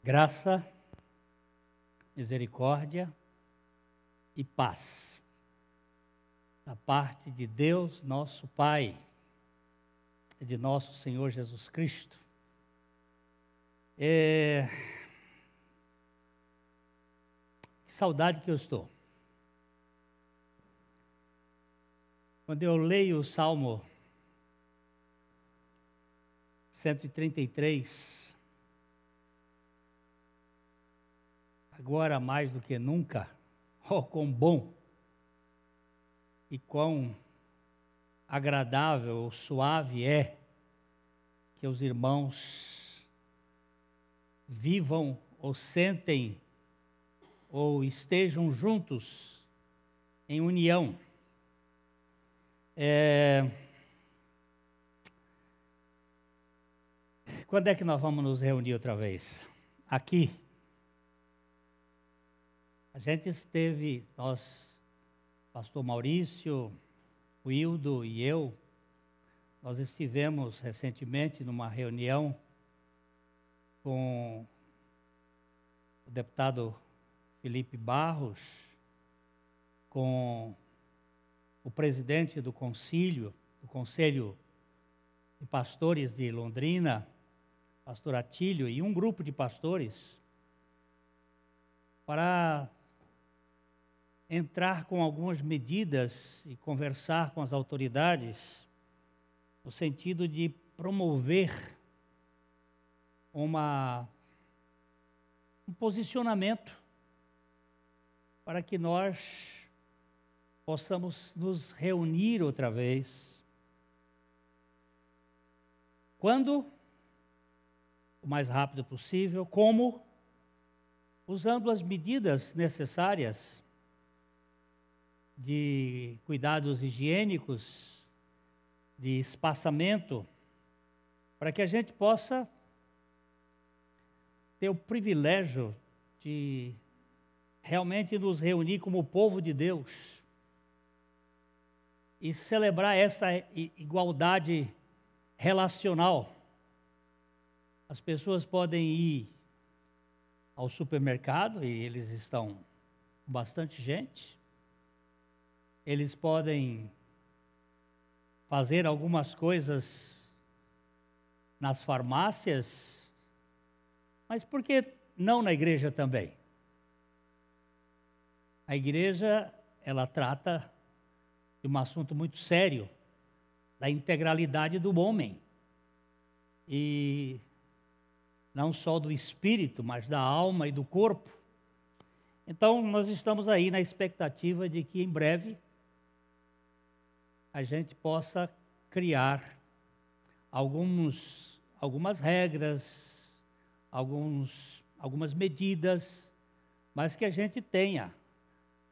Graça, misericórdia e paz da parte de Deus, nosso Pai, e de nosso Senhor Jesus Cristo. Que saudade que eu estou. Quando eu leio o Salmo 133, agora mais do que nunca, oh, quão bom e quão agradável ou suave é que os irmãos vivam ou sentem ou estejam juntos em união. Quando é que nós vamos nos reunir outra vez? Aqui. A gente esteve, pastor Maurício, o Hildo e eu, nós estivemos recentemente numa reunião com o deputado Felipe Barros, com o presidente do Conselho de Pastores de Londrina, pastor Atílio, e um grupo de pastores, para entrar com algumas medidas e conversar com as autoridades no sentido de promover um posicionamento para que nós possamos nos reunir outra vez. Quando? O mais rápido possível. Como? Usando as medidas necessárias de cuidados higiênicos, de espaçamento, para que a gente possa ter o privilégio de realmente nos reunir como povo de Deus e celebrar essa igualdade relacional. As pessoas podem ir ao supermercado, e eles estão com bastante gente. Eles podem fazer algumas coisas nas farmácias, mas por que não na igreja também? A igreja, ela trata de um assunto muito sério, da integralidade do homem. E não só do espírito, mas da alma e do corpo. Então, nós estamos aí na expectativa de que em breve a gente possa criar algumas regras, algumas medidas, mas que a gente tenha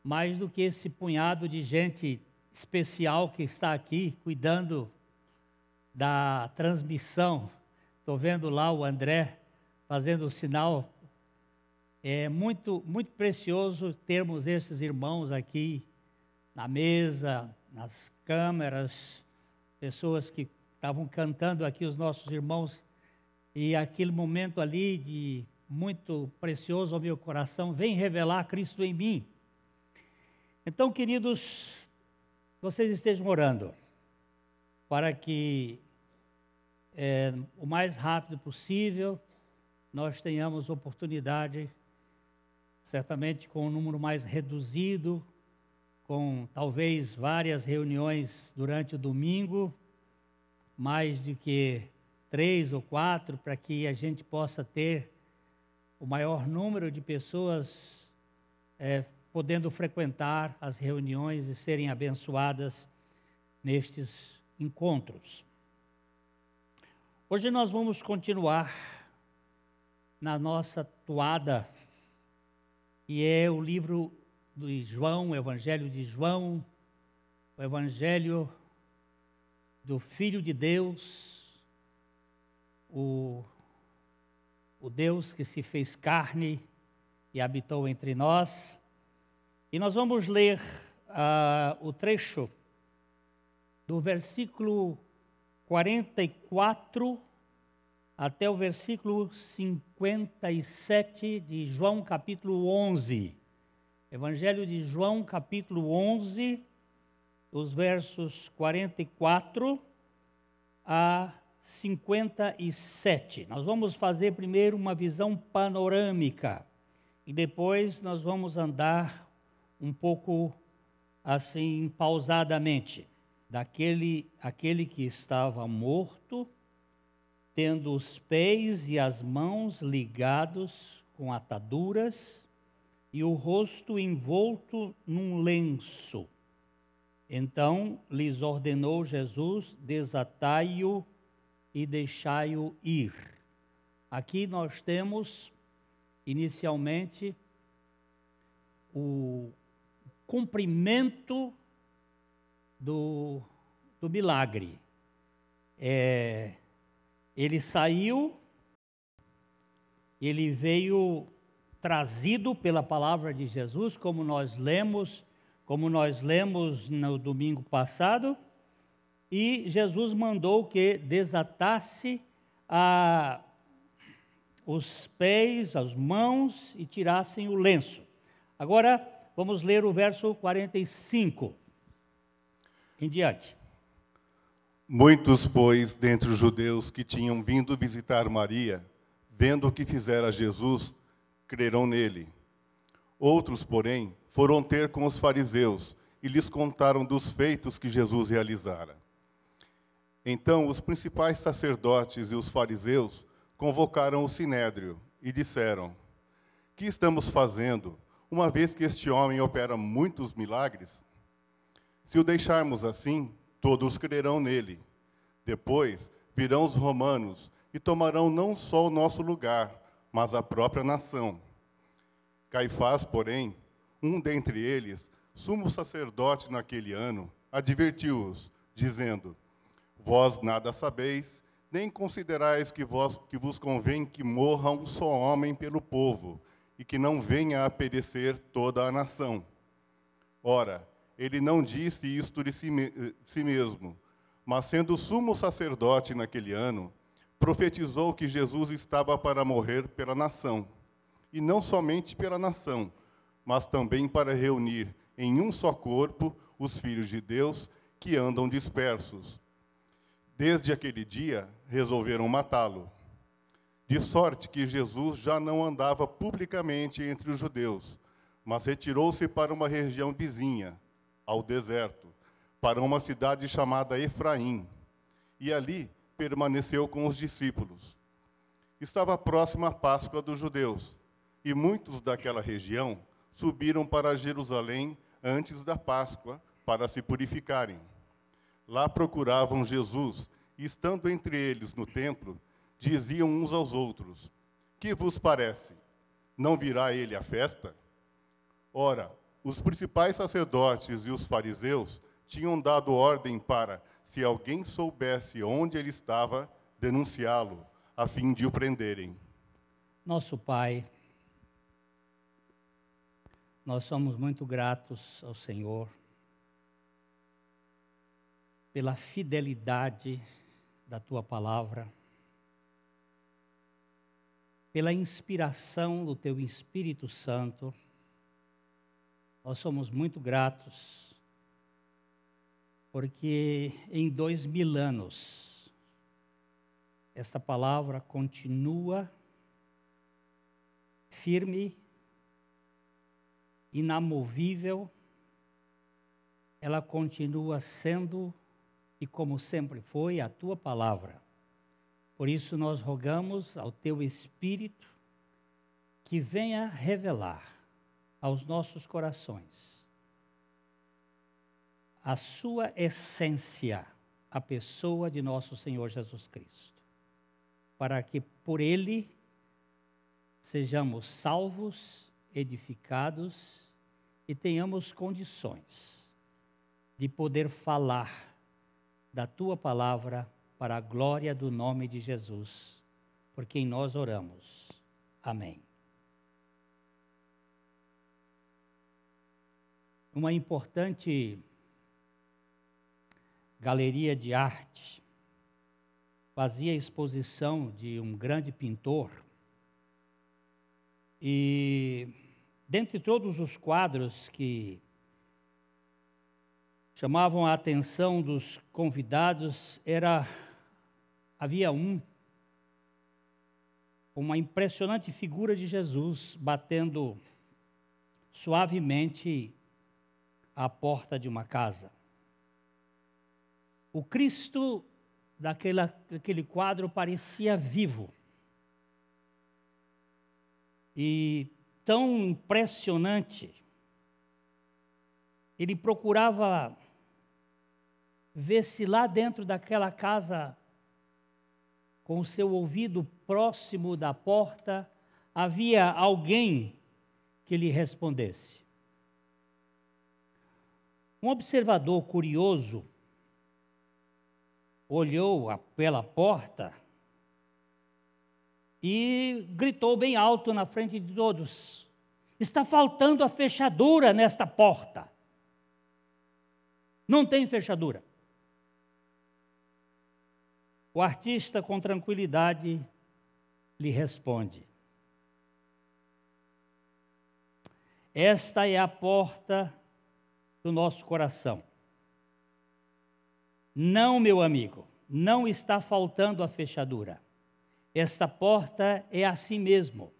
mais do que esse punhado de gente especial que está aqui cuidando da transmissão. Estou vendo lá o André fazendo o sinal. É muito, muito precioso termos esses irmãos aqui na mesa, nas câmeras, pessoas que estavam cantando aqui, os nossos irmãos, e aquele momento ali de muito precioso ao meu coração, vem revelar Cristo em mim. Então, queridos, vocês estejam orando para que o mais rápido possível nós tenhamos oportunidade, certamente com um número mais reduzido, com talvez várias reuniões durante o domingo, mais do que 3 ou 4, para que a gente possa ter o maior número de pessoas podendo frequentar as reuniões e serem abençoadas nestes encontros. Hoje nós vamos continuar na nossa toada, que é o livro de João, o Evangelho de João, o Evangelho do Filho de Deus, o Deus que se fez carne e habitou entre nós. E nós vamos ler o trecho do versículo 44 até o versículo 57 de João capítulo 11. Evangelho de João capítulo 11, os versos 44 a 57. Nós vamos fazer primeiro uma visão panorâmica e depois nós vamos andar um pouco assim pausadamente. Aquele que estava morto, tendo os pés e as mãos ligados com ataduras e o rosto envolto num lenço. Então lhes ordenou Jesus: desatai-o e deixai-o ir. Aqui nós temos, inicialmente, o cumprimento do milagre. Ele saiu, ele veio trazido pela palavra de Jesus, como nós lemos no domingo passado, e Jesus mandou que desatasse os pés, as mãos e tirassem o lenço. Agora, vamos ler o verso 45 em diante. Muitos, pois, dentre os judeus que tinham vindo visitar Maria, vendo o que fizera Jesus, creram nele. Outros, porém, foram ter com os fariseus e lhes contaram dos feitos que Jesus realizara. Então, os principais sacerdotes e os fariseus convocaram o sinédrio e disseram: que estamos fazendo, uma vez que este homem opera muitos milagres? Se o deixarmos assim, todos crerão nele. Depois virão os romanos e tomarão não só o nosso lugar, mas a própria nação. Caifás, porém, um dentre eles, sumo sacerdote naquele ano, advertiu-os, dizendo: vós nada sabeis, nem considerais que vos convém que morra um só homem pelo povo, e que não venha a perecer toda a nação. Ora, ele não disse isto de si mesmo, mas sendo sumo sacerdote naquele ano, profetizou que Jesus estava para morrer pela nação, e não somente pela nação, mas também para reunir em um só corpo os filhos de Deus que andam dispersos. Desde aquele dia, resolveram matá-lo, de sorte que Jesus já não andava publicamente entre os judeus, mas retirou-se para uma região vizinha, ao deserto, para uma cidade chamada Efraim, e ali permaneceu com os discípulos. Estava próxima a Páscoa dos judeus, e muitos daquela região subiram para Jerusalém antes da Páscoa para se purificarem. Lá procuravam Jesus, e estando entre eles no templo, diziam uns aos outros: que vos parece? Não virá ele à festa? Ora, os principais sacerdotes e os fariseus tinham dado ordem para, se alguém soubesse onde ele estava, denunciá-lo, a fim de o prenderem. Nosso Pai, nós somos muito gratos ao Senhor pela fidelidade da Tua palavra, pela inspiração do Teu Espírito Santo. Nós somos muito gratos, porque em 2000 anos, esta palavra continua firme, inamovível, ela continua sendo, e como sempre foi, a Tua palavra. Por isso nós rogamos ao Teu Espírito que venha revelar aos nossos corações a sua essência, a pessoa de nosso Senhor Jesus Cristo, para que por Ele sejamos salvos, edificados e tenhamos condições de poder falar da Tua palavra para a glória do nome de Jesus, por quem nós oramos. Amém. Uma importante galeria de arte fazia exposição de um grande pintor. E, dentre todos os quadros que chamavam a atenção dos convidados, havia uma impressionante figura de Jesus batendo suavemente à porta de uma casa. O Cristo daquele quadro parecia vivo. E tão impressionante, ele procurava ver se lá dentro daquela casa, com o seu ouvido próximo da porta, havia alguém que lhe respondesse. Um observador curioso olhou pela porta e gritou bem alto na frente de todos: está faltando a fechadura nesta porta. Não tem fechadura. O artista, com tranquilidade, lhe responde: esta é a porta do nosso coração. Não, meu amigo, não está faltando a fechadura. Esta porta é a si mesmo,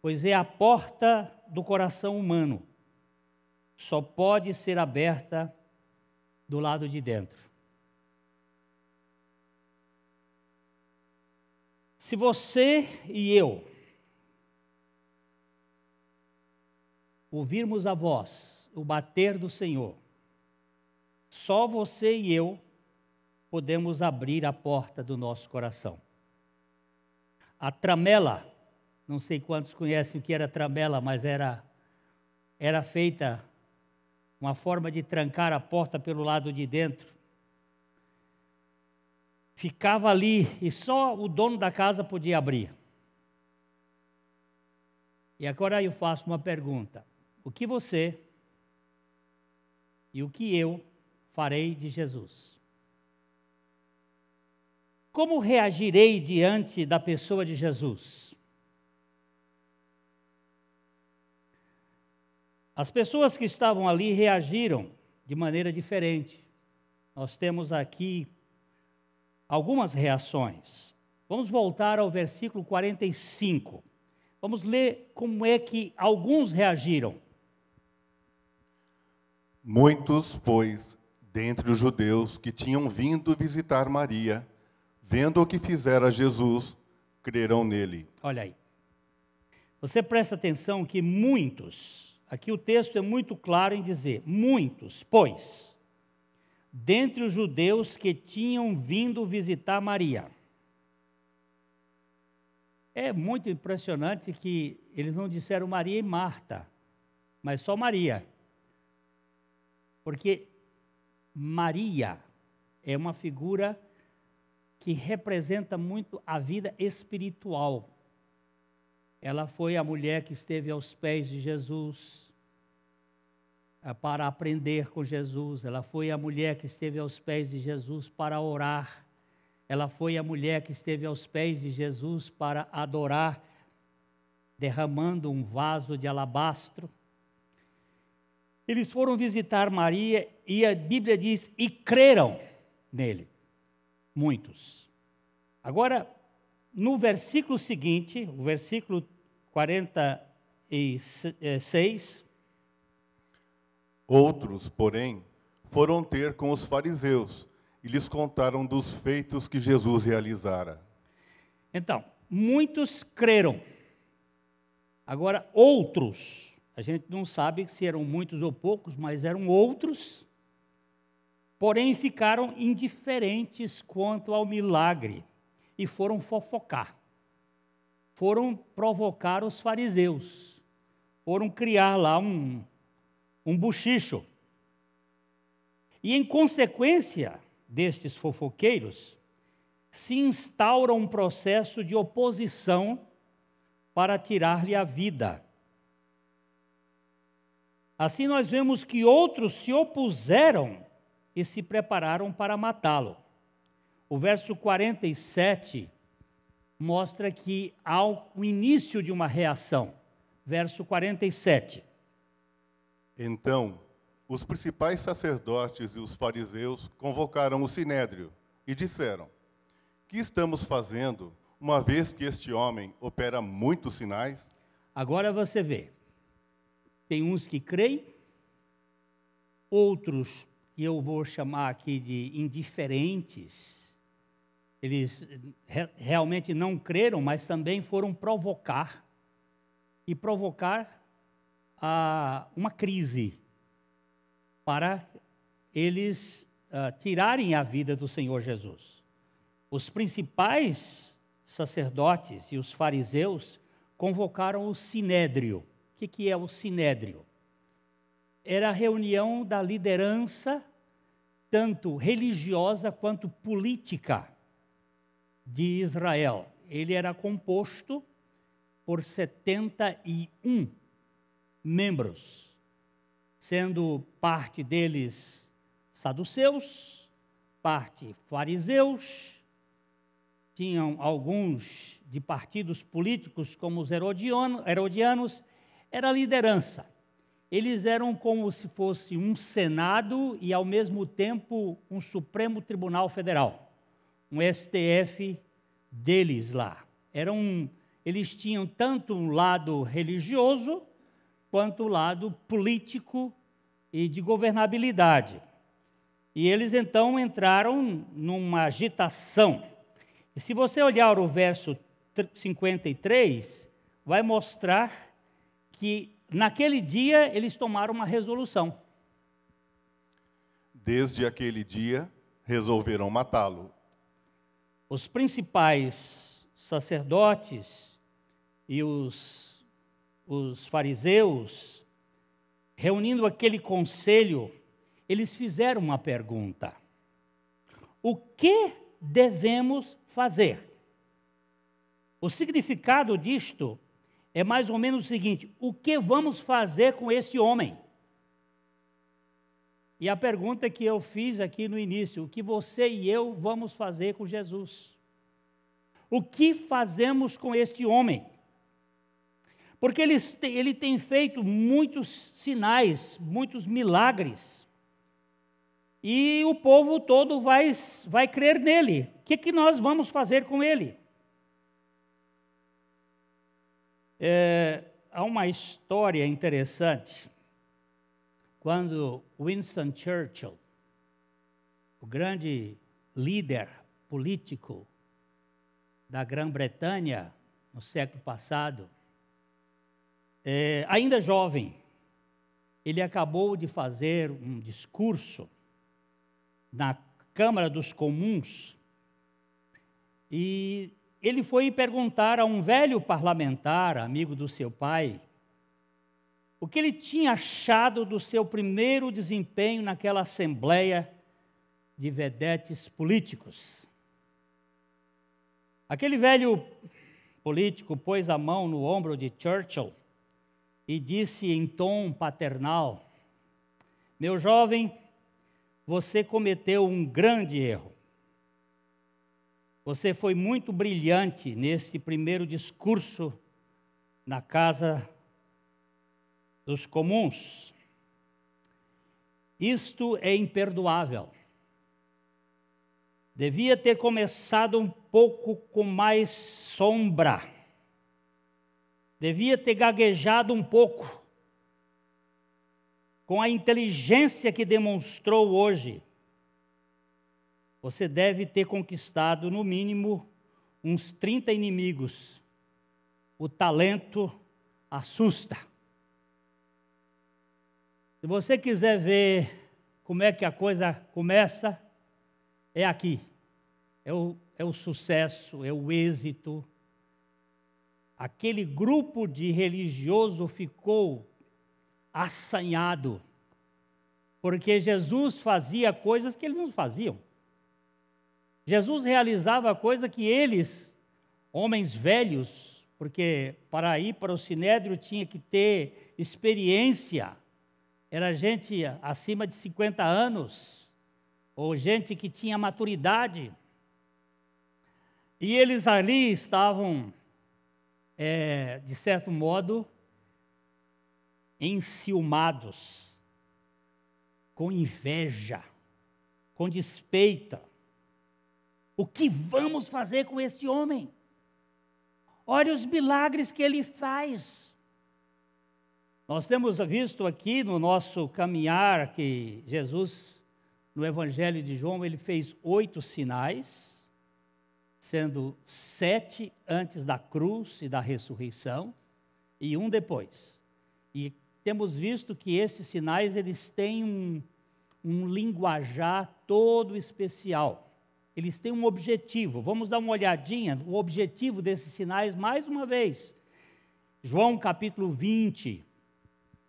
pois é a porta do coração humano. Só pode ser aberta do lado de dentro. Se você e eu ouvirmos a voz, o bater do Senhor, só você e eu podemos abrir a porta do nosso coração. A tramela, não sei quantos conhecem o que era tramela, mas era feita uma forma de trancar a porta pelo lado de dentro. Ficava ali e só o dono da casa podia abrir. E agora eu faço uma pergunta: o que você e o que eu farei de Jesus? Como reagirei diante da pessoa de Jesus? As pessoas que estavam ali reagiram de maneira diferente. Nós temos aqui algumas reações. Vamos voltar ao versículo 45. Vamos ler como é que alguns reagiram. Muitos, pois, dentre os judeus que tinham vindo visitar Maria, vendo o que fizera Jesus, crerão nele. Olha aí. Você presta atenção que muitos, aqui o texto é muito claro em dizer, muitos, pois, dentre os judeus que tinham vindo visitar Maria. É muito impressionante que eles não disseram Maria e Marta, mas só Maria. Porque Maria é uma figura que representa muito a vida espiritual. Ela foi a mulher que esteve aos pés de Jesus para aprender com Jesus. Ela foi a mulher que esteve aos pés de Jesus para orar. Ela foi a mulher que esteve aos pés de Jesus para adorar, derramando um vaso de alabastro. Eles foram visitar Maria e a Bíblia diz, e creram nele. Muitos. Agora, no versículo seguinte, o versículo 46. Outros, porém, foram ter com os fariseus e lhes contaram dos feitos que Jesus realizara. Então, muitos creram. Agora, outros, a gente não sabe se eram muitos ou poucos, mas eram outros, porém ficaram indiferentes quanto ao milagre e foram fofocar. Foram provocar os fariseus. Foram criar lá um buchicho. E em consequência destes fofoqueiros, se instaura um processo de oposição para tirar-lhe a vida. Assim nós vemos que outros se opuseram e se prepararam para matá-lo. o verso 47 mostra que há o início de uma reação. Verso 47. Então, os principais sacerdotes e os fariseus convocaram o sinédrio e disseram: que estamos fazendo, uma vez que este homem opera muitos sinais? Agora você vê, tem uns que creem, outros, que eu vou chamar aqui de indiferentes, eles realmente não creram, mas também foram provocar uma crise para eles tirarem a vida do Senhor Jesus. Os principais sacerdotes e os fariseus convocaram o sinédrio. O que é o sinédrio? Era a reunião da liderança, tanto religiosa quanto política, de Israel. Ele era composto por 71 membros, sendo parte deles saduceus, parte fariseus, tinham alguns de partidos políticos como os herodianos, era a liderança. Eles eram como se fosse um Senado e, ao mesmo tempo, um Supremo Tribunal Federal, um STF deles lá. Eles tinham tanto um lado religioso, quanto o lado político e de governabilidade. E eles, então, entraram numa agitação. E se você olhar o verso 53, vai mostrar que naquele dia eles tomaram uma resolução. Desde aquele dia, resolveram matá-lo. Os principais sacerdotes e os fariseus, reunindo aquele conselho, eles fizeram uma pergunta: o que devemos fazer? O significado disto é mais ou menos o seguinte: o que vamos fazer com esse homem? E a pergunta que eu fiz aqui no início: o que você e eu vamos fazer com Jesus? O que fazemos com este homem? Porque ele tem feito muitos sinais, muitos milagres, e o povo todo vai crer nele. O que nós vamos fazer com ele? Há uma história interessante. Quando Winston Churchill, o grande líder político da Grã-Bretanha no século passado, ainda jovem, ele acabou de fazer um discurso na Câmara dos Comuns e ele foi perguntar a um velho parlamentar, amigo do seu pai, o que ele tinha achado do seu primeiro desempenho naquela assembleia de vedetes políticos. Aquele velho político pôs a mão no ombro de Churchill e disse em tom paternal: meu jovem, você cometeu um grande erro. Você foi muito brilhante nesse primeiro discurso na Casa dos Comuns. Isto é imperdoável. Devia ter começado um pouco com mais sombra. Devia ter gaguejado um pouco. Com a inteligência que demonstrou hoje, você deve ter conquistado, no mínimo, uns 30 inimigos. O talento assusta. Se você quiser ver como é que a coisa começa, é aqui. É o sucesso, é o êxito. Aquele grupo de religioso ficou assanhado, porque Jesus fazia coisas que eles não faziam. Jesus realizava coisas que eles, homens velhos, porque para ir para o Sinédrio tinha que ter experiência, era gente acima de 50 anos, ou gente que tinha maturidade. E eles ali estavam, de certo modo, enciumados, com inveja, com despeita. O que vamos fazer com este homem? Olha os milagres que ele faz. Nós temos visto aqui no nosso caminhar que Jesus, no Evangelho de João, ele fez 8 sinais, sendo 7 antes da cruz e da ressurreição, e 1 depois. E temos visto que esses sinais, eles têm um linguajar todo especial. Eles têm um objetivo. Vamos dar uma olhadinha no objetivo desses sinais mais uma vez. João capítulo 20,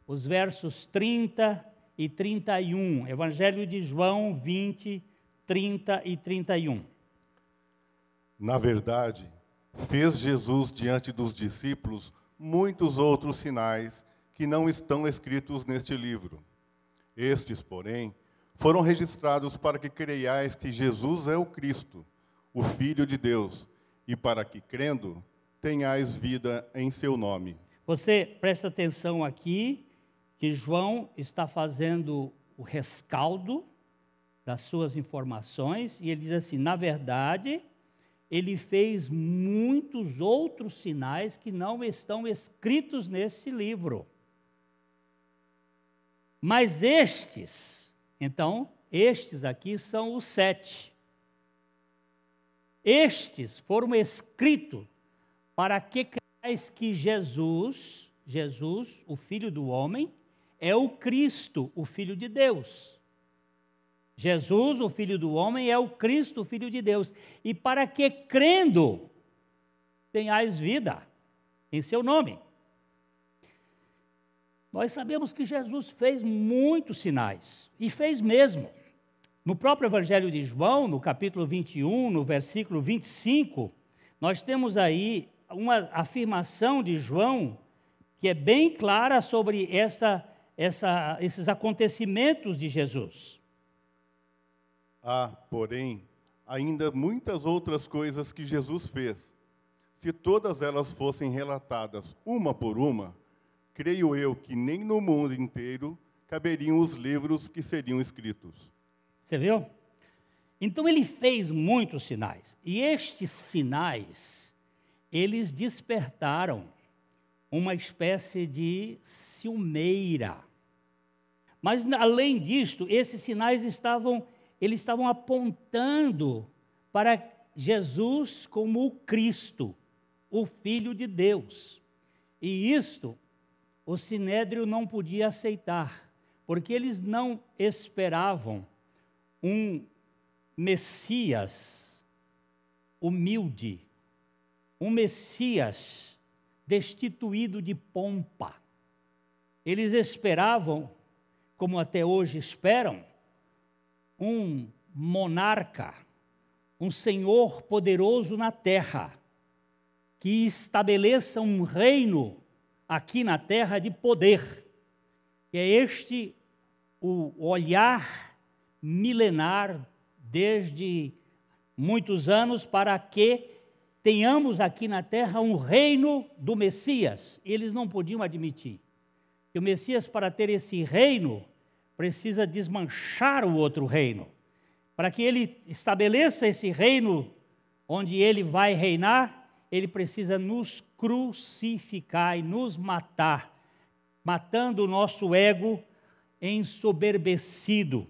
os versos 30 e 31. Evangelho de João 20, 30 e 31. Na verdade, fez Jesus diante dos discípulos muitos outros sinais que não estão escritos neste livro. Estes, porém, foram registrados para que creiais que Jesus é o Cristo, o Filho de Deus, e para que, crendo, tenhais vida em seu nome. Você presta atenção aqui, que João está fazendo o rescaldo das suas informações, e ele diz assim, na verdade, ele fez muitos outros sinais que não estão escritos nesse livro. Mas então, estes aqui são os 7. Estes foram escritos para que creiais que Jesus, o Filho do homem, é o Cristo, o Filho de Deus. Jesus, o Filho do homem, é o Cristo, o Filho de Deus. E para que, crendo, tenhais vida em seu nome. Nós sabemos que Jesus fez muitos sinais, e fez mesmo. No próprio Evangelho de João, no capítulo 21, no versículo 25, nós temos aí uma afirmação de João que é bem clara sobre esses acontecimentos de Jesus. Há, porém, ainda muitas outras coisas que Jesus fez. Se todas elas fossem relatadas uma por uma, creio eu que nem no mundo inteiro caberiam os livros que seriam escritos. Você viu? Então ele fez muitos sinais. E estes sinais, eles despertaram uma espécie de ciumeira. Mas além disto, esses sinais estavam apontando para Jesus como o Cristo, o Filho de Deus. E isto o Sinédrio não podia aceitar, porque eles não esperavam um Messias humilde, um Messias destituído de pompa. Eles esperavam, como até hoje esperam, um monarca, um senhor poderoso na terra, que estabeleça um reino aqui na terra de poder. É este o olhar milenar desde muitos anos para que tenhamos aqui na terra um reino do Messias. Eles não podiam admitir que o Messias, para ter esse reino, precisa desmanchar o outro reino. Para que ele estabeleça esse reino onde ele vai reinar, ele precisa nos crucificar e nos matar, matando o nosso ego ensoberbecido.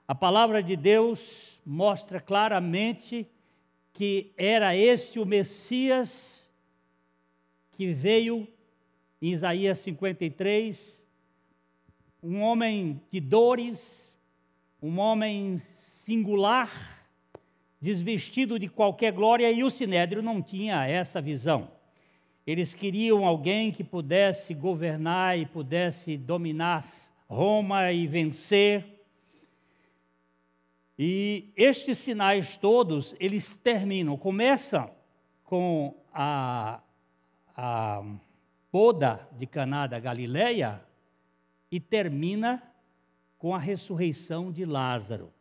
A palavra de Deus mostra claramente que era este o Messias que veio em Isaías 53, um homem de dores, um homem singular, desvestido de qualquer glória, e o Sinédrio não tinha essa visão. Eles queriam alguém que pudesse governar e pudesse dominar Roma e vencer. E estes sinais todos, eles terminam, começam com a boda de Caná da Galileia e termina com a ressurreição de Lázaro.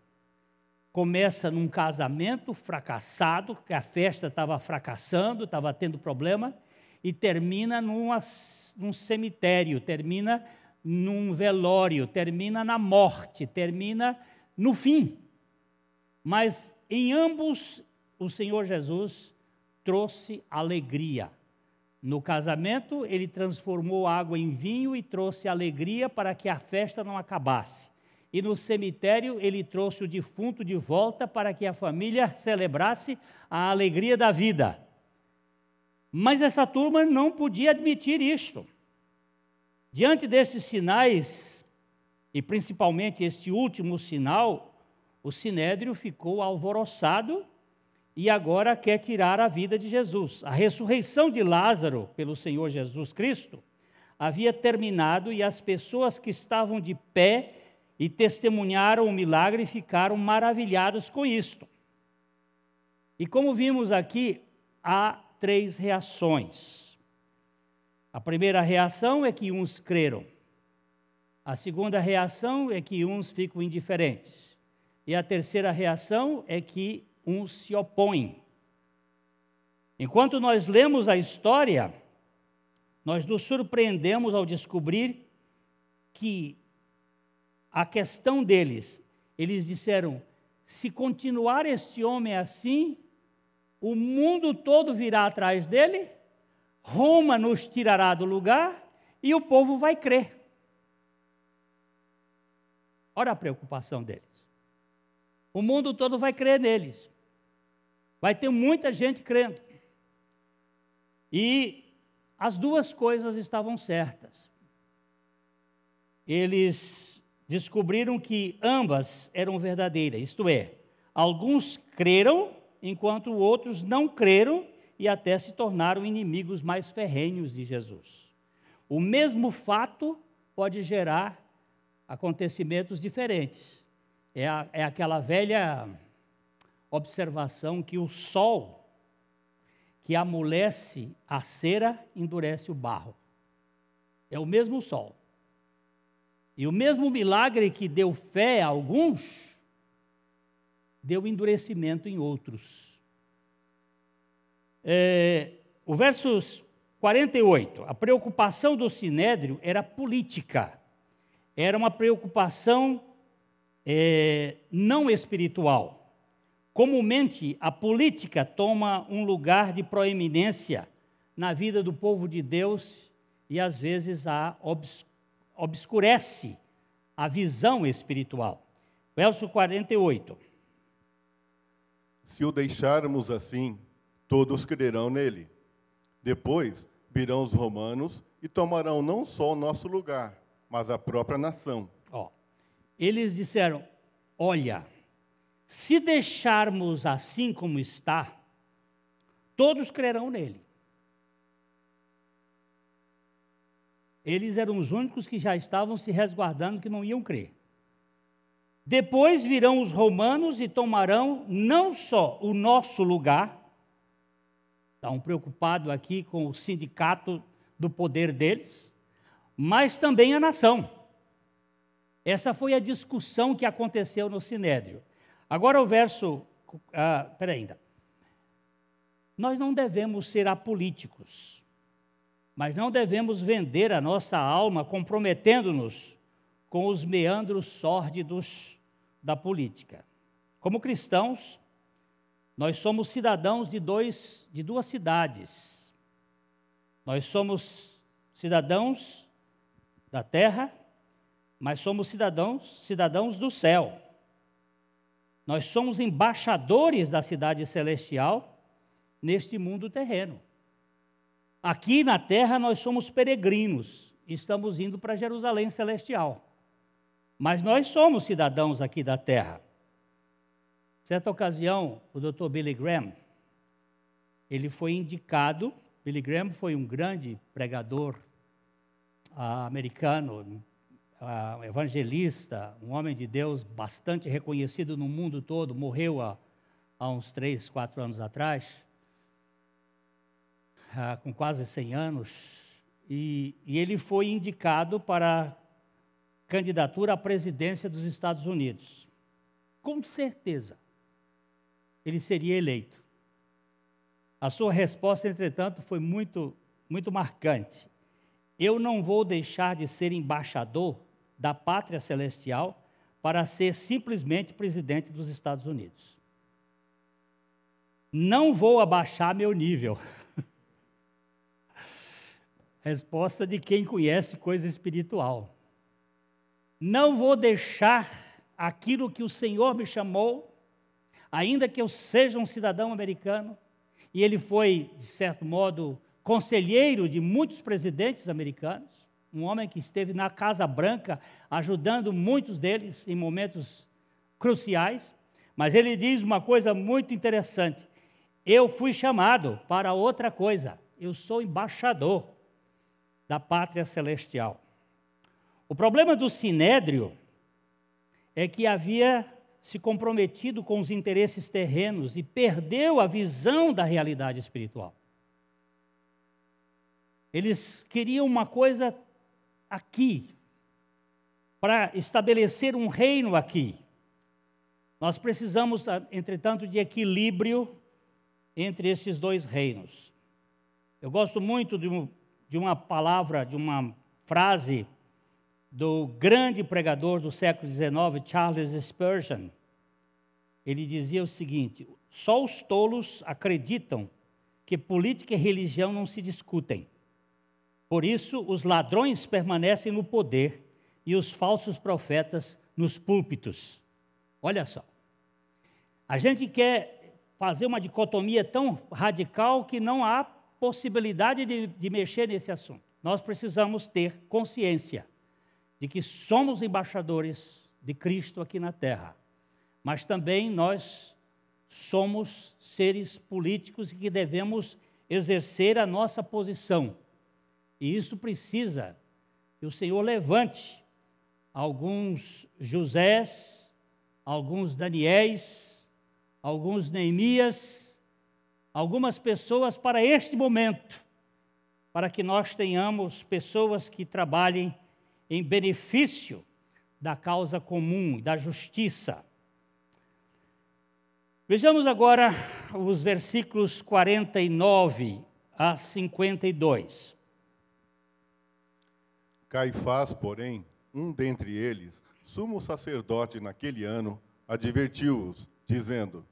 começa num casamento fracassado, que a festa estava fracassando, estava tendo problema, e termina num cemitério, termina num velório, termina na morte, termina no fim. Mas em ambos, o Senhor Jesus trouxe alegria. No casamento, ele transformou água em vinho e trouxe alegria para que a festa não acabasse. E no cemitério, ele trouxe o defunto de volta para que a família celebrasse a alegria da vida. Mas essa turma não podia admitir isto. Diante desses sinais, e principalmente este último sinal, o Sinédrio ficou alvoroçado e agora quer tirar a vida de Jesus. A ressurreição de Lázaro pelo Senhor Jesus Cristo havia terminado e as pessoas que estavam de pé e testemunharam o milagre ficaram maravilhadas com isto. E como vimos aqui, há 3 reações. A primeira reação é que uns creram. A segunda reação é que uns ficam indiferentes. E a terceira reação é que uns se opõem. Enquanto nós lemos a história, nós nos surpreendemos ao descobrir que a questão deles, eles disseram, se continuar este homem assim, o mundo todo virá atrás dele, Roma nos tirará do lugar e o povo vai crer. Olha a preocupação deles. O mundo todo vai crer neles. Vai ter muita gente crendo. E as duas coisas estavam certas. Eles descobriram que ambas eram verdadeiras, isto é, alguns creram, enquanto outros não creram e até se tornaram inimigos mais ferrenhos de Jesus. O mesmo fato pode gerar acontecimentos diferentes. É aquela velha observação que o sol que amolece a cera endurece o barro. É o mesmo sol. E o mesmo milagre que deu fé a alguns, deu endurecimento em outros. O versos 48, a preocupação do Sinédrio era política, era uma preocupação não espiritual. Comumente, a política toma um lugar de proeminência na vida do povo de Deus e, às vezes, obscurece a visão espiritual. Verso 48. Se o deixarmos assim, todos crerão nele. Depois virão os romanos e tomarão não só o nosso lugar, mas a própria nação. Eles disseram, olha, se deixarmos assim como está, todos crerão nele. Eles eram os únicos que já estavam se resguardando, que não iam crer. Depois virão os romanos e tomarão não só o nosso lugar, estão preocupados aqui com o sindicato do poder deles, mas também a nação. Essa foi a discussão que aconteceu no Sinédrio. Agora o verso... ainda. Nós não devemos ser apolíticos, mas não devemos vender a nossa alma comprometendo-nos com os meandros sórdidos da política. Como cristãos, nós somos cidadãos de duas cidades. Nós somos cidadãos da terra, mas somos cidadãos do céu. Nós somos embaixadores da cidade celestial neste mundo terreno. Aqui na terra nós somos peregrinos, estamos indo para Jerusalém celestial. Mas nós somos cidadãos aqui da terra. Certa ocasião, o Dr. Billy Graham, ele foi indicado, Billy Graham foi um grande pregador americano, evangelista, um homem de Deus bastante reconhecido no mundo todo, morreu há uns 3, 4 anos atrás, com quase 100 anos, e ele foi indicado para candidatura à presidência dos Estados Unidos. Com certeza, ele seria eleito. A sua resposta, entretanto, foi muito marcante. Eu não vou deixar de ser embaixador da pátria celestial para ser simplesmente presidente dos Estados Unidos. Não vou abaixar meu nível. Resposta de quem conhece coisa espiritual. Não vou deixar aquilo que o Senhor me chamou, ainda que eu seja um cidadão americano, e ele foi, de certo modo, conselheiro de muitos presidentes americanos, um homem que esteve na Casa Branca ajudando muitos deles em momentos cruciais, mas ele diz uma coisa muito interessante: eu fui chamado para outra coisa, eu sou embaixador da pátria celestial. O problema do Sinédrio é que havia se comprometido com os interesses terrenos e perdeu a visão da realidade espiritual. Eles queriam uma coisa aqui, para estabelecer um reino aqui. Nós precisamos, entretanto, de equilíbrio entre esses dois reinos. Eu gosto muito de uma palavra, de uma frase do grande pregador do século XIX, Charles Spurgeon. Ele dizia o seguinte: só os tolos acreditam que política e religião não se discutem. Por isso, os ladrões permanecem no poder e os falsos profetas nos púlpitos. Olha só. A gente quer fazer uma dicotomia tão radical que não há possibilidade de mexer nesse assunto. Nós precisamos ter consciência de que somos embaixadores de Cristo aqui na terra, mas também nós somos seres políticos e que devemos exercer a nossa posição. E isso precisa que o Senhor levante alguns Josés, alguns Daniéis, alguns Neemias, algumas pessoas para este momento, para que nós tenhamos pessoas que trabalhem em benefício da causa comum, da justiça. Vejamos agora os versículos 49 a 52. Caifás, porém, um dentre eles, sumo sacerdote naquele ano, advertiu-os, dizendo: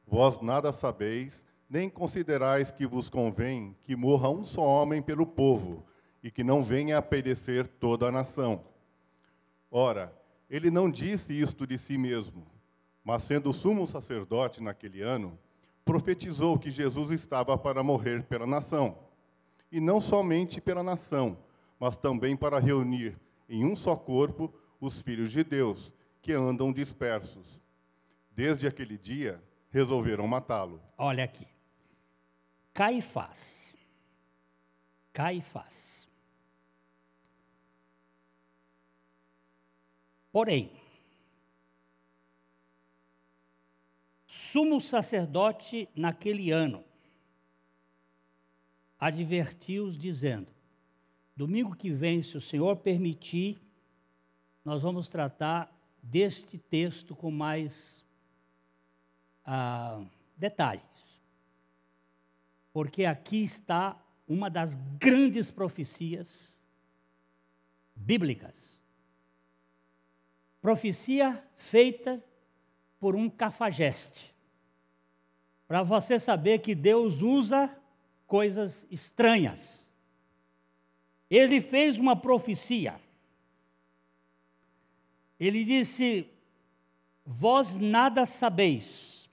vós nada sabeis, nem considerais que vos convém que morra um só homem pelo povo, e que não venha a perecer toda a nação. Ora, ele não disse isto de si mesmo, mas sendo sumo sacerdote naquele ano, profetizou que Jesus estava para morrer pela nação. E não somente pela nação, mas também para reunir em um só corpo os filhos de Deus, que andam dispersos. Desde aquele dia, resolveram matá-lo. Olha aqui. Caifás. Porém, sumo sacerdote naquele ano, advertiu-os dizendo: domingo que vem, se o Senhor permitir, nós vamos tratar deste texto com mais detalhes. Porque aqui está uma das grandes profecias bíblicas. Profecia feita por um cafajeste. Para você saber que Deus usa coisas estranhas. Ele fez uma profecia. Ele disse: vós nada sabeis.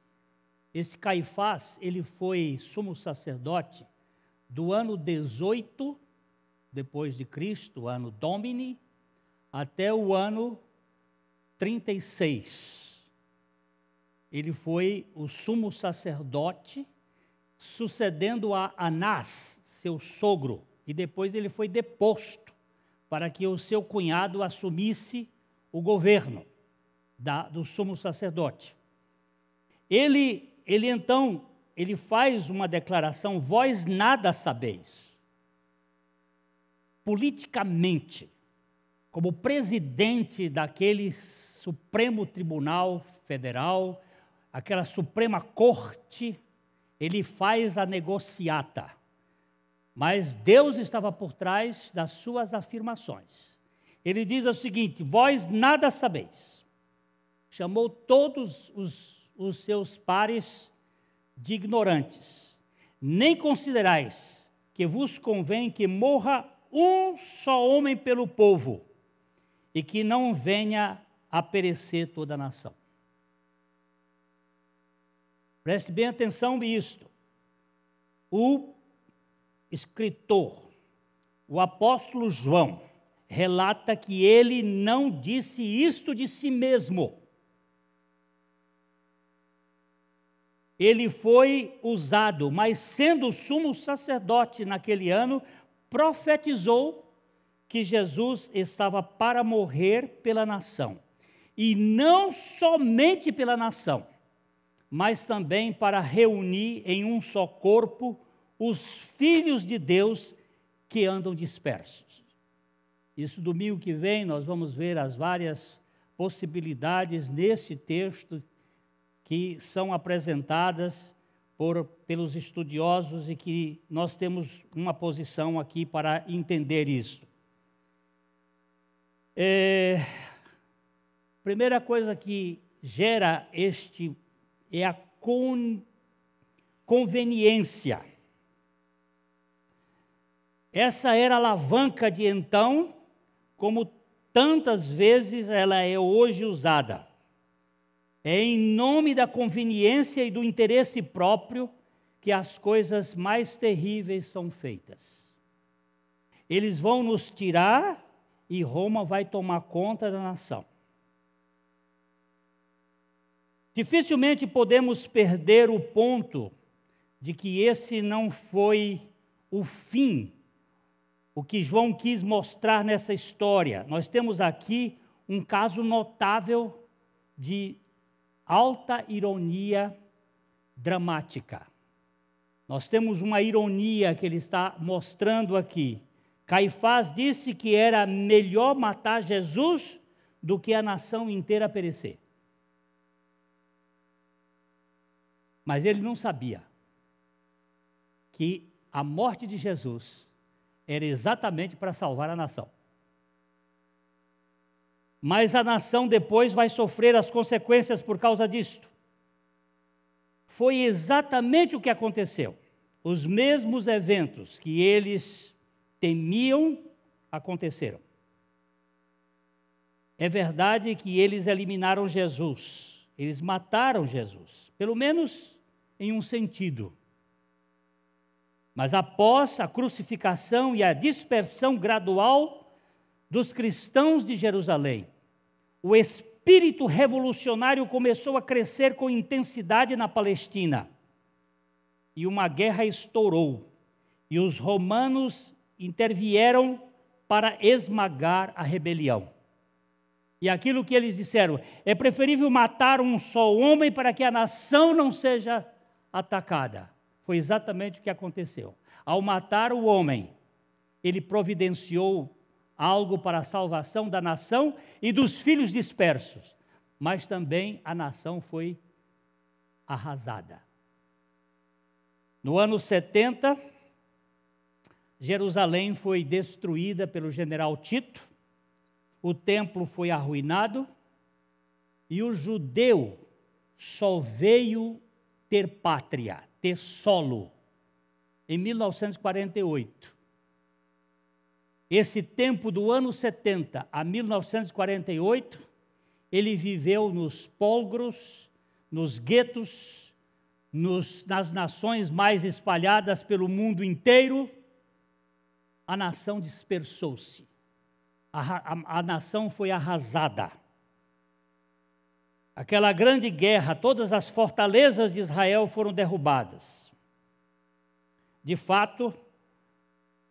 Esse Caifás, ele foi sumo sacerdote do ano 18 depois de Cristo, ano Domini, até o ano 36. Ele foi o sumo sacerdote, sucedendo a Anás, seu sogro, e depois ele foi deposto para que o seu cunhado assumisse o governo do sumo sacerdote. Ele então faz uma declaração: vós nada sabeis. Politicamente, como presidente daquele Supremo Tribunal Federal, aquela Suprema Corte, ele faz a negociata. Mas Deus estava por trás das suas afirmações. Ele diz o seguinte: vós nada sabeis. Chamou todos os seus pares de ignorantes. Nem considerais que vos convém que morra um só homem pelo povo, e que não venha a perecer toda a nação. Preste bem atenção nisto. O escritor, o apóstolo João, relata que ele não disse isto de si mesmo. Ele foi usado, mas sendo sumo sacerdote naquele ano, profetizou que Jesus estava para morrer pela nação. E não somente pela nação, mas também para reunir em um só corpo os filhos de Deus que andam dispersos. Isso domingo que vem nós vamos ver as várias possibilidades nesse texto que são apresentadas pelos estudiosos e que nós temos uma posição aqui para entender isso. Primeira coisa que gera é a conveniência. Essa era a alavanca de então, como tantas vezes ela é hoje usada. É em nome da conveniência e do interesse próprio que as coisas mais terríveis são feitas. Eles vão nos tirar e Roma vai tomar conta da nação. Dificilmente podemos perder o ponto de que esse não foi o fim, o que João quis mostrar nessa história. Nós temos aqui um caso notável de alta ironia dramática. Nós temos uma ironia que ele está mostrando aqui. Caifás disse que era melhor matar Jesus do que a nação inteira perecer. Mas ele não sabia que a morte de Jesus era exatamente para salvar a nação. Mas a nação depois vai sofrer as consequências por causa disto. Foi exatamente o que aconteceu. Os mesmos eventos que eles temiam aconteceram. É verdade que eles eliminaram Jesus, eles mataram Jesus, pelo menos em um sentido. Mas após a crucificação e a dispersão gradual dos cristãos de Jerusalém, o espírito revolucionário começou a crescer com intensidade na Palestina. E uma guerra estourou, e os romanos intervieram para esmagar a rebelião. E aquilo que eles disseram: é preferível matar um só homem para que a nação não seja atacada. Foi exatamente o que aconteceu. Ao matar o homem, ele providenciou algo para a salvação da nação e dos filhos dispersos. Mas também a nação foi arrasada. No ano 70, Jerusalém foi destruída pelo general Tito, o templo foi arruinado e o judeu só veio ter pátria, ter solo, em 1948. Esse tempo do ano 70 a 1948, ele viveu nos pólgros, nos guetos, nas nações mais espalhadas pelo mundo inteiro. A nação dispersou-se, a nação foi arrasada. Aquela grande guerra, todas as fortalezas de Israel foram derrubadas. De fato,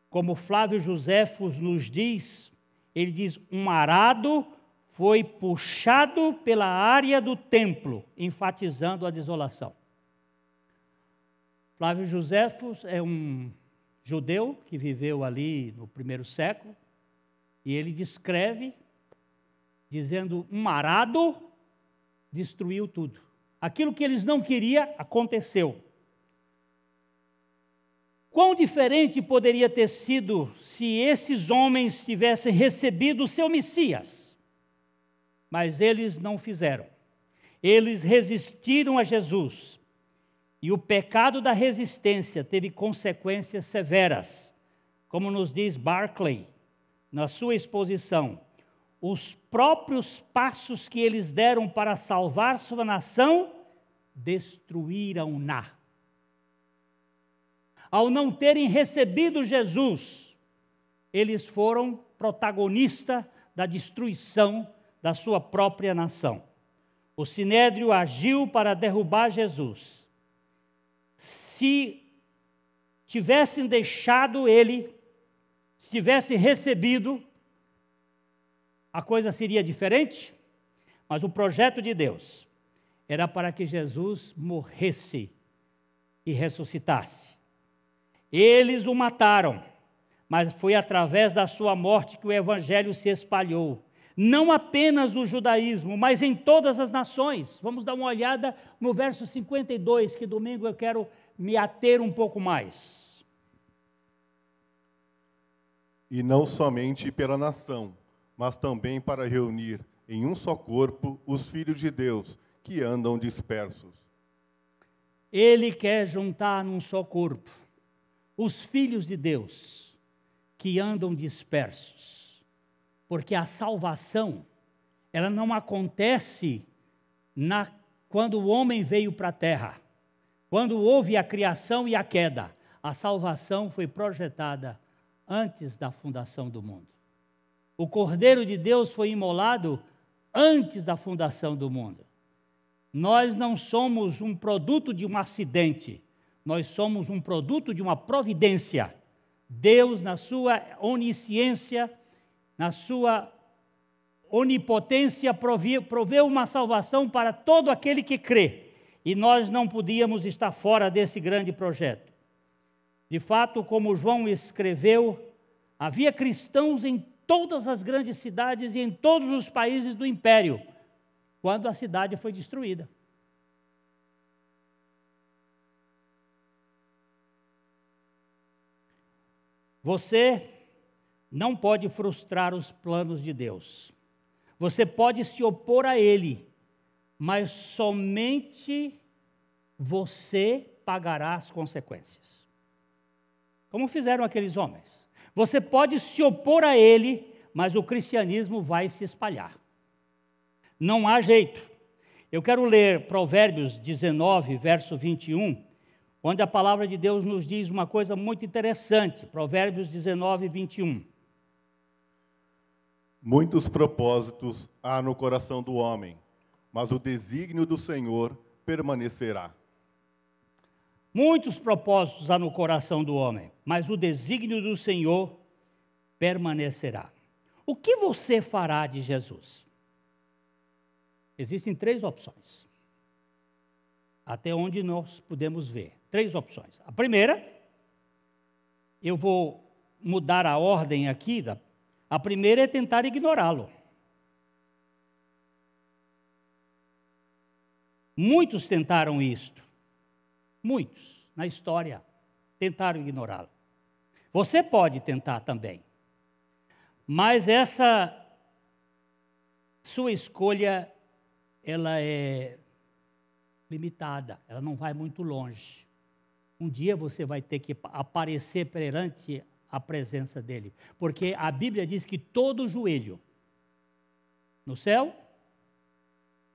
como Flávio Joséfos nos diz, ele diz: um arado foi puxado pela área do templo, enfatizando a desolação. Flávio Joséfos é um judeu que viveu ali no primeiro século, e ele descreve, dizendo: um arado destruiu tudo. Aquilo que eles não queriam, aconteceu. Quão diferente poderia ter sido se esses homens tivessem recebido o seu Messias? Mas eles não fizeram. Eles resistiram a Jesus. E o pecado da resistência teve consequências severas. Como nos diz Barclay, na sua exposição, os próprios passos que eles deram para salvar sua nação, destruíram-na. Ao não terem recebido Jesus, eles foram protagonistas da destruição da sua própria nação. O Sinédrio agiu para derrubar Jesus. Se tivessem deixado ele, se tivessem recebido, a coisa seria diferente, mas o projeto de Deus era para que Jesus morresse e ressuscitasse. Eles o mataram, mas foi através da sua morte que o evangelho se espalhou. Não apenas no judaísmo, mas em todas as nações. Vamos dar uma olhada no verso 52, que domingo eu quero me ater um pouco mais. E não somente pela nação, mas também para reunir em um só corpo os filhos de Deus que andam dispersos. Ele quer juntar num só corpo os filhos de Deus que andam dispersos, porque a salvação, ela não acontece quando o homem veio para a terra, quando houve a criação e a queda. A salvação foi projetada antes da fundação do mundo. O Cordeiro de Deus foi imolado antes da fundação do mundo. Nós não somos um produto de um acidente, nós somos um produto de uma providência. Deus, na sua onisciência, na sua onipotência, proveu uma salvação para todo aquele que crê. E nós não podíamos estar fora desse grande projeto. De fato, como João escreveu, havia cristãos em todas as grandes cidades e em todos os países do império, quando a cidade foi destruída. Você não pode frustrar os planos de Deus. Você pode se opor a Ele, mas somente você pagará as consequências. Como fizeram aqueles homens. Você pode se opor a Ele, mas o cristianismo vai se espalhar. Não há jeito. Eu quero ler Provérbios 19, verso 21, onde a palavra de Deus nos diz uma coisa muito interessante. Provérbios 19, 21. Muitos propósitos há no coração do homem, mas o desígnio do Senhor permanecerá. Muitos propósitos há no coração do homem, mas o desígnio do Senhor permanecerá. O que você fará de Jesus? Existem 3 opções, até onde nós podemos ver. 3 opções. A primeira, eu vou mudar a ordem aqui. A primeira é tentar ignorá-lo. Muitos tentaram isto. Muitos, na história, tentaram ignorá-lo. Você pode tentar também. Mas essa sua escolha, ela é limitada, ela não vai muito longe. Um dia você vai ter que aparecer perante a presença dele, porque a Bíblia diz que todo joelho, no céu,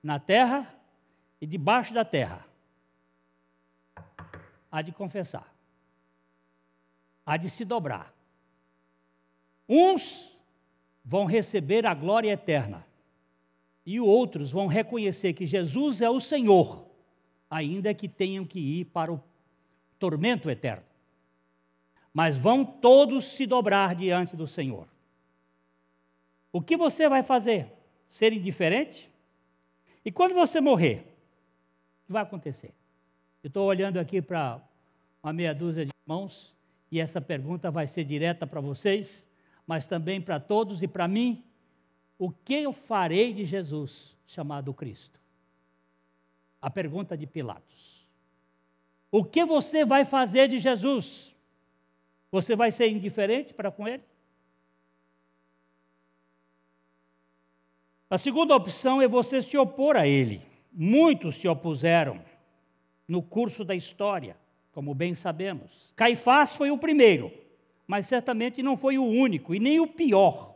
na terra e debaixo da terra, há de confessar, há de se dobrar. Uns vão receber a glória eterna e outros vão reconhecer que Jesus é o Senhor, ainda que tenham que ir para o tormento eterno. Mas vão todos se dobrar diante do Senhor. O que você vai fazer? Ser indiferente? E quando você morrer, o que vai acontecer? Eu estou olhando aqui para uma meia dúzia de irmãos, e essa pergunta vai ser direta para vocês, mas também para todos e para mim. O que eu farei de Jesus, chamado Cristo? a pergunta de Pilatos: o que você vai fazer de Jesus? Você vai ser indiferente para com ele? A segunda opção é você se opor a ele. Muitos se opuseram no curso da história, como bem sabemos. Caifás foi o primeiro, mas certamente não foi o único e nem o pior.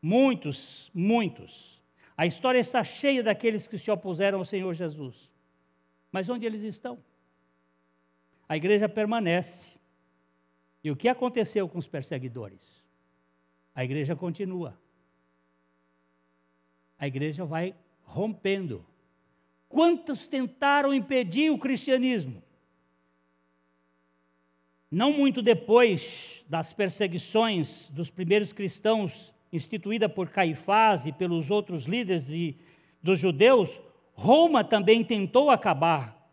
Muitos. A história está cheia daqueles que se opuseram ao Senhor Jesus. Mas onde eles estão? A igreja permanece. E o que aconteceu com os perseguidores? A igreja continua. A igreja vai rompendo. Quantos tentaram impedir o cristianismo? Não muito depois das perseguições dos primeiros cristãos, instituída por Caifás e pelos outros líderes dos judeus, Roma também tentou acabar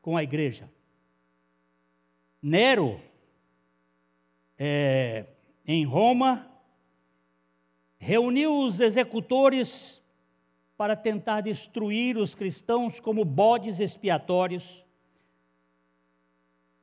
com a igreja. Nero, em Roma, reuniu os executores para tentar destruir os cristãos como bodes expiatórios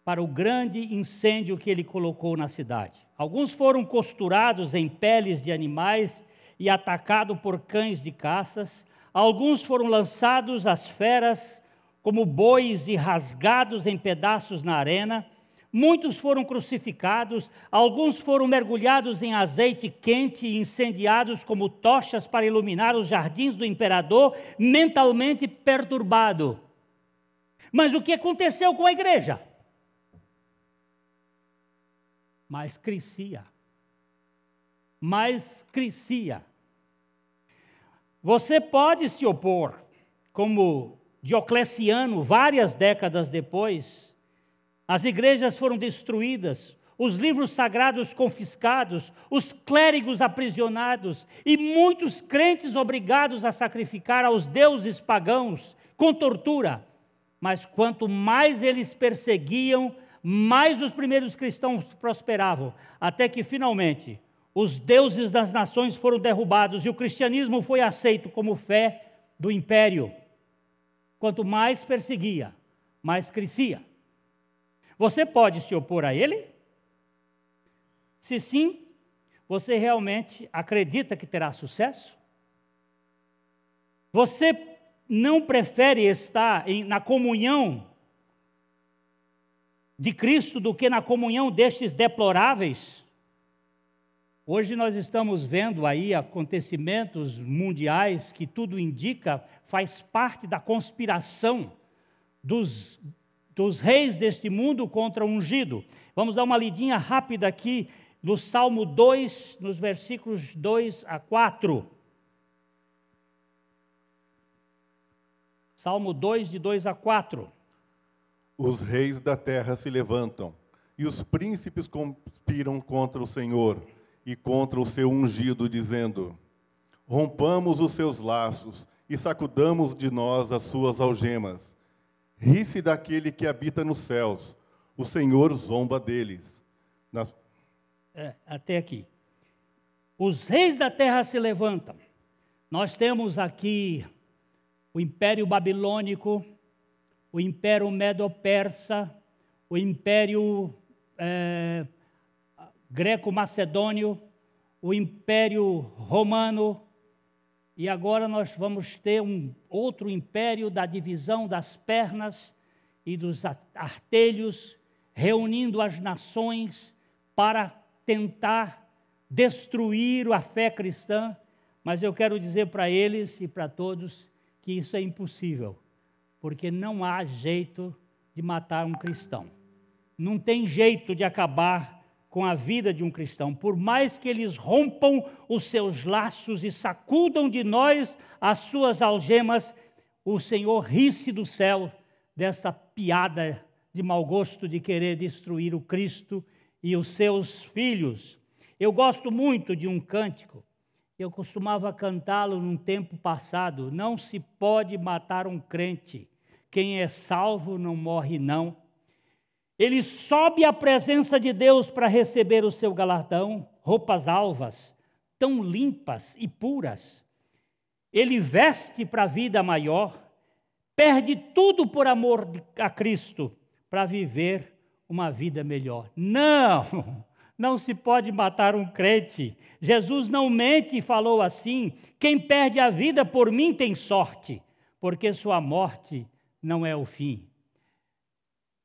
para o grande incêndio que ele colocou na cidade. Alguns foram costurados em peles de animais e atacados por cães de caças. Alguns foram lançados às feras como bois e rasgados em pedaços na arena. Muitos foram crucificados, alguns foram mergulhados em azeite quente e incendiados como tochas para iluminar os jardins do imperador, mentalmente perturbado. Mas o que aconteceu com a igreja? Mas crescia. Você pode se opor, como Diocleciano, várias décadas depois. As igrejas foram destruídas, os livros sagrados confiscados, os clérigos aprisionados e muitos crentes obrigados a sacrificar aos deuses pagãos com tortura. Mas quanto mais eles perseguiam, mais os primeiros cristãos prosperavam, até que finalmente os deuses das nações foram derrubados e o cristianismo foi aceito como fé do império. Quanto mais perseguia, mais crescia. Você pode se opor a ele? Se sim, você realmente acredita que terá sucesso? Você não prefere estar na comunhão de Cristo do que na comunhão destes deploráveis? Hoje nós estamos vendo aí acontecimentos mundiais que tudo indica faz parte da conspiração dos reis deste mundo contra o ungido. Vamos dar uma lidinha rápida aqui no Salmo 2, nos versículos 2 a 4. Salmo 2, de 2 a 4. Os reis da terra se levantam, e os príncipes conspiram contra o Senhor e contra o seu ungido, dizendo: rompamos os seus laços e sacudamos de nós as suas algemas. Ri-se daquele que habita nos céus, o Senhor zomba deles. Até aqui. Os reis da terra se levantam. Nós temos aqui o Império Babilônico, o Império Medo-Persa, o Império Greco-Macedônio, o Império Romano, e agora nós vamos ter um outro império da divisão das pernas e dos artelhos, reunindo as nações para tentar destruir a fé cristã. Mas eu quero dizer para eles e para todos que isso é impossível, porque não há jeito de matar um cristão. Não tem jeito de acabar com a vida de um cristão. Por mais que eles rompam os seus laços e sacudam de nós as suas algemas, o Senhor ri-se do céu dessa piada de mau gosto de querer destruir o Cristo e os seus filhos. Eu gosto muito de um cântico, eu costumava cantá-lo num tempo passado: não se pode matar um crente, quem é salvo não morre não. Ele sobe à presença de Deus para receber o seu galardão, roupas alvas, tão limpas e puras. Ele veste para a vida maior, perde tudo por amor a Cristo para viver uma vida melhor. Não, não se pode matar um crente. Jesus não mente e falou assim: quem perde a vida por mim tem sorte, porque sua morte não é o fim.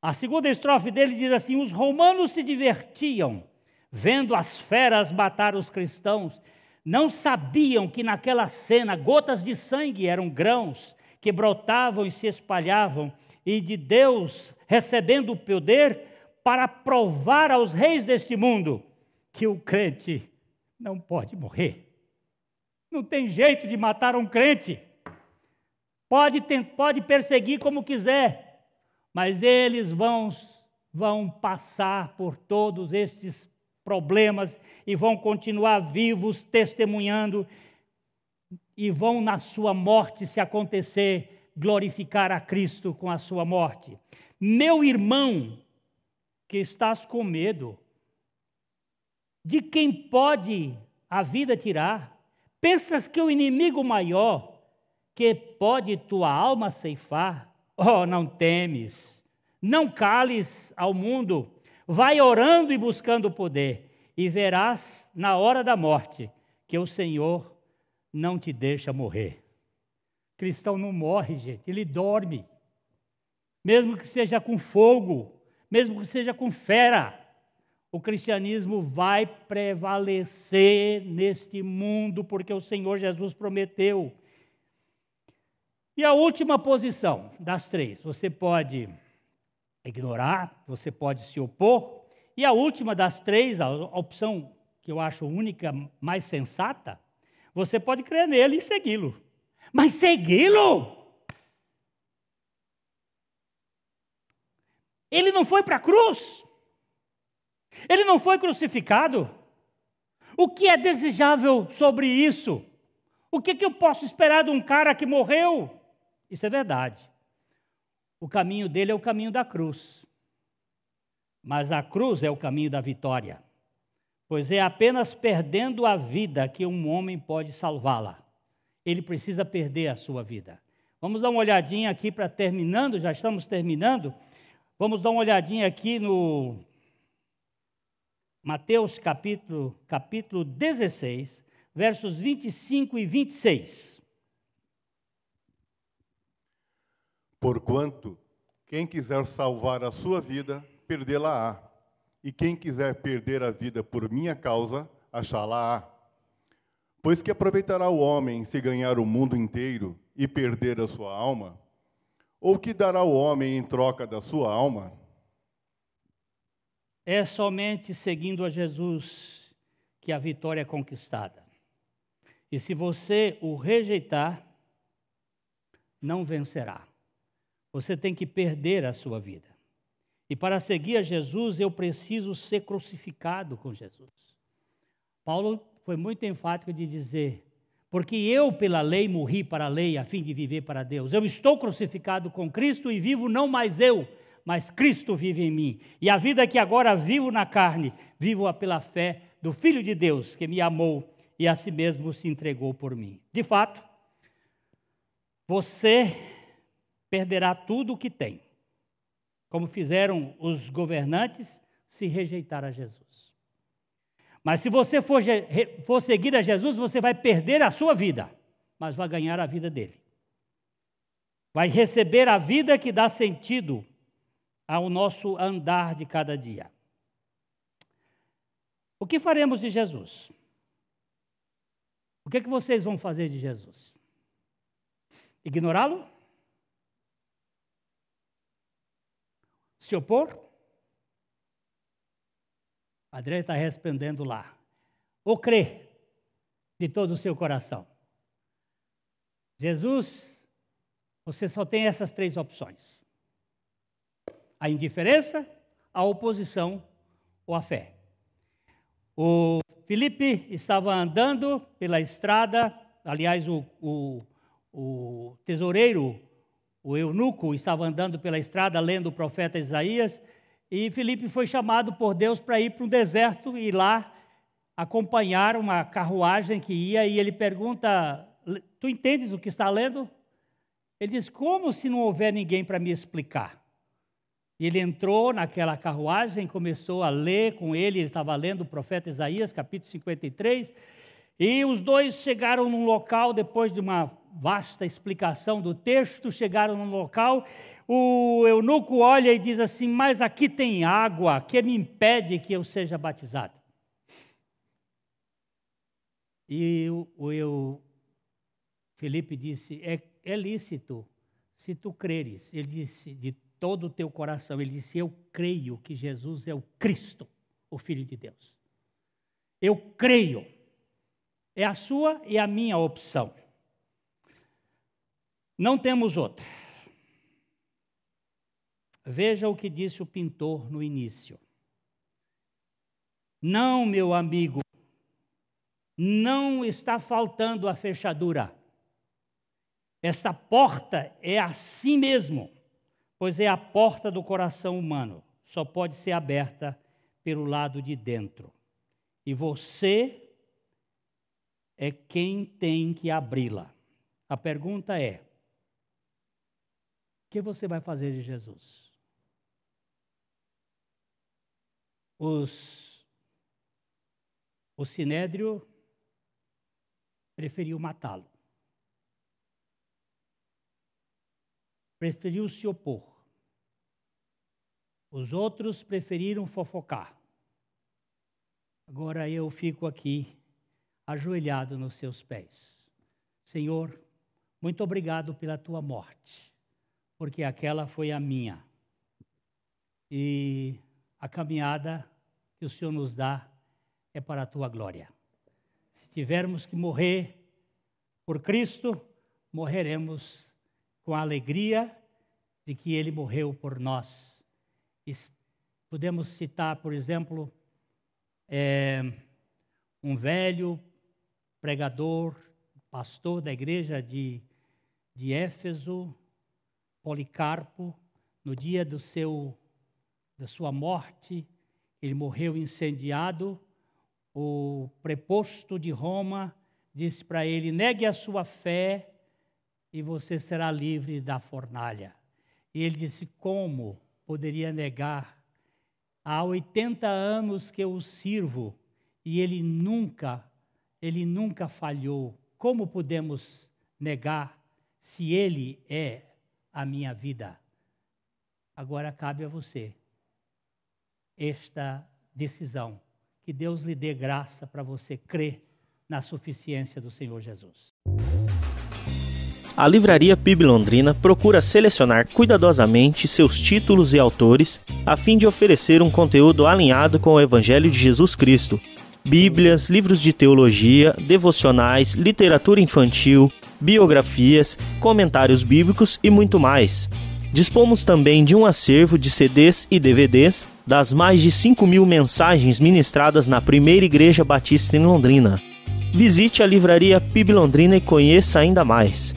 A segunda estrofe dele diz assim: os romanos se divertiam vendo as feras matar os cristãos. Não sabiam que naquela cena gotas de sangue eram grãos que brotavam e se espalhavam, e de Deus recebendo o poder para provar aos reis deste mundo que o crente não pode morrer. Não tem jeito de matar um crente. Pode perseguir como quiser, mas eles vão passar por todos esses problemas e vão continuar vivos, testemunhando, e vão na sua morte, se acontecer, glorificar a Cristo com a sua morte. Meu irmão, que estás com medo, de quem pode a vida tirar? Pensas que o inimigo maior, que pode tua alma ceifar? Oh, não temes, não cales ao mundo, vai orando e buscando poder, e verás na hora da morte que o Senhor não te deixa morrer. Cristão não morre, gente, ele dorme. Mesmo que seja com fogo, mesmo que seja com fera, o cristianismo vai prevalecer neste mundo, porque o Senhor Jesus prometeu. E a última posição das três, você pode ignorar, você pode se opor, e a última das três, a opção que eu acho única, mais sensata, você pode crer nele e segui-lo. Mas segui-lo? Ele não foi para a cruz? Ele não foi crucificado? O que é desejável sobre isso? O que eu posso esperar de um cara que morreu? Isso é verdade. O caminho dele é o caminho da cruz. Mas a cruz é o caminho da vitória. Pois é apenas perdendo a vida que um homem pode salvá-la. Ele precisa perder a sua vida. Vamos dar uma olhadinha aqui para terminando, já estamos terminando. Vamos dar uma olhadinha aqui no Mateus capítulo 16, versos 25 e 26. Porquanto, quem quiser salvar a sua vida, perdê-la-á. E quem quiser perder a vida por minha causa, achá-la-á. Pois que aproveitará o homem se ganhar o mundo inteiro e perder a sua alma? Ou que dará o homem em troca da sua alma? É somente seguindo a Jesus que a vitória é conquistada. E se você o rejeitar, não vencerá. Você tem que perder a sua vida. E para seguir a Jesus, eu preciso ser crucificado com Jesus. Paulo foi muito enfático de dizer: porque eu, pela lei, morri para a lei, a fim de viver para Deus. Eu estou crucificado com Cristo e vivo não mais eu, mas Cristo vive em mim. E a vida que agora vivo na carne, vivo-a pela fé do Filho de Deus, que me amou e a si mesmo se entregou por mim. De fato, você perderá tudo o que tem, como fizeram os governantes se rejeitar a Jesus. Mas se você for seguir a Jesus, você vai perder a sua vida, mas vai ganhar a vida dele. Vai receber a vida que dá sentido ao nosso andar de cada dia. O que faremos de Jesus? O que vocês vão fazer de Jesus? Ignorá-lo? Se opor? André está respondendo lá. Ou crer de todo o seu coração. Jesus, você só tem essas três opções: a indiferença, a oposição ou a fé. O Filipe estava andando pela estrada, aliás, o tesoureiro, o eunuco, estava andando pela estrada lendo o profeta Isaías, e Filipe foi chamado por Deus para ir para um deserto e lá acompanhar uma carruagem que ia, e ele pergunta: tu entendes o que está lendo? Ele disse, como se não houver ninguém para me explicar? Ele entrou naquela carruagem, começou a ler com ele estava lendo o profeta Isaías, capítulo 53, e os dois chegaram num local, depois de uma vasta explicação do texto, chegaram num local, o eunuco olha e diz assim, mas aqui tem água, que me impede que eu seja batizado? E Filipe disse, é lícito, se tu creres. Ele disse, de todo o teu coração. Ele disse, eu creio que Jesus é o Cristo, o Filho de Deus. Eu creio. É a sua e a minha opção. Não temos outra. Veja o que disse o pintor no início. Não, meu amigo, não está faltando a fechadura. Essa porta é assim mesmo, pois é a porta do coração humano. Só pode ser aberta pelo lado de dentro. E você é quem tem que abri-la. A pergunta é, o que você vai fazer de Jesus? O Sinédrio preferiu matá-lo. Preferiu se opor. Os outros preferiram fofocar. Agora eu fico aqui, ajoelhado nos seus pés. Senhor, muito obrigado pela tua morte, porque aquela foi a minha. E a caminhada que o Senhor nos dá é para a tua glória. Se tivermos que morrer por Cristo, morreremos com a alegria de que Ele morreu por nós. Podemos citar, por exemplo, um velho pregador, pastor da igreja de Éfeso, Policarpo, no dia da sua morte, ele morreu incendiado. O preposto de Roma disse para ele, negue a sua fé e você será livre da fornalha. E ele disse, como poderia negar? Há 80 anos que eu o sirvo e ele nunca falhou. Como podemos negar se ele é a minha vida? Agora cabe a você esta decisão. Que Deus lhe dê graça para você crer na suficiência do Senhor Jesus. A Livraria PIB Londrina procura selecionar cuidadosamente seus títulos e autores a fim de oferecer um conteúdo alinhado com o Evangelho de Jesus Cristo. Bíblias, livros de teologia, devocionais, literatura infantil, biografias, comentários bíblicos e muito mais. Dispomos também de um acervo de CDs e DVDs das mais de 5.000 mensagens ministradas na Primeira Igreja Batista em Londrina. Visite a Livraria PIB Londrina e conheça ainda mais.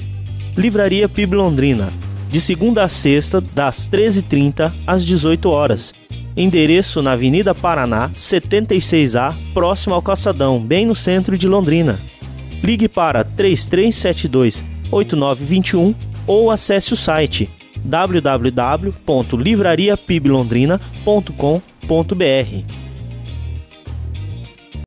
Livraria PIB Londrina, de segunda a sexta, das 13h30 às 18 horas. Endereço na Avenida Paraná, 76A, próximo ao Calçadão, bem no centro de Londrina. Ligue para 3372-8921 ou acesse o site www.livrariapiblondrina.com.br.